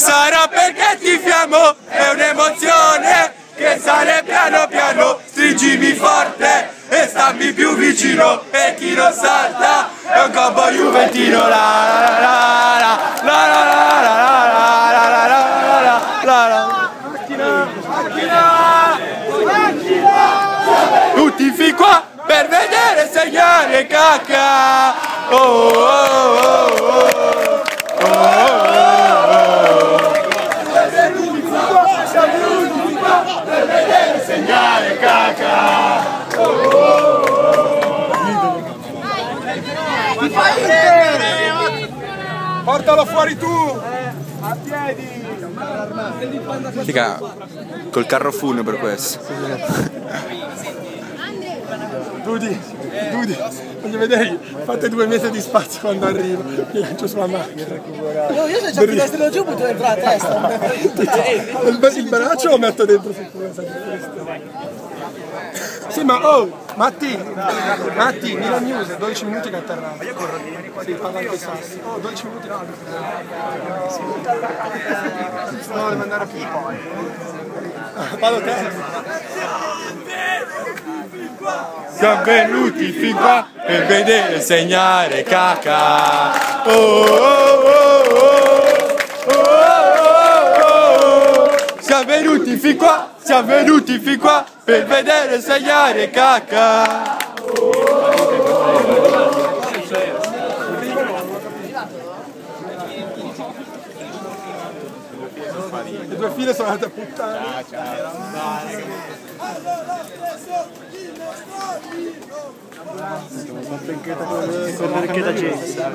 Sarà perché ti fiamo, è un'emozione che sale piano piano, stringimi forte e stammi più vicino, e chi non salta è un combo juventino. Tutti fin qua per vedere segnare cacca. Oh, oh, oh, oh, oh, oh. Siamo venuti qua per vedere segnare cacca. Oh, oh, oh. Portalo fuori tu! A piedi! Figa, col carro funebre questo. Dudi, voglio vedere, fate 2 metri di spazio quando arrivo, mi lancio sulla macchina. No, io se c'ho il finestrino giù butto dentro la testa. Il braccio lo metto dentro su questo. Sì, ma Matti, Milan News, 12 minuti che atterrà. Sì, parla anche Sassi. 12 minuti no. No, devo andare a più. Vado te. Siamo venuti fin qua per vedere segnare cacca. Oh, oh, oh, oh, oh, oh. Siamo venuti fin qua per vedere segnare cacca. Le 2 file sono andate a puttane. Perché da gente.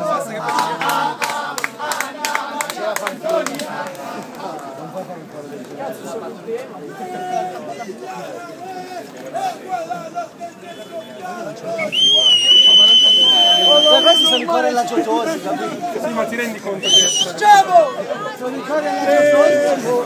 Questi sono i correlagiotosi, capito? Sì, ma ti rendi conto che... Sono i correlagiotosi.